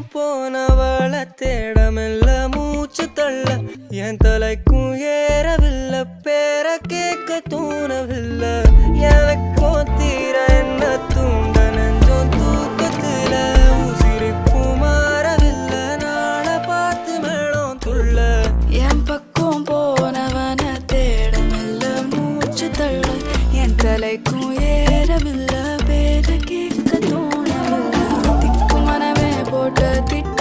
பக்கம் போனவள தேடமில்ல மூச்சு தள்ள என் தலைக்கும் ஏறவில்லை பேர கேட்க தோணவில்லை எனக்கும் தீர என்ன தூண்ட நெஞ்சோம் தூக்கத்துல உசிரிப்பு மாறவில்லை நாள பார்த்து மேளம் துள்ள என் பக்கம் போனவன தேடமில்ல மூச்சு தள்ள என் தலைக்கும் ஏறவில்லை பேர கேட்க தோணவில்லை திக்கு மனமே போட்ட திட்டு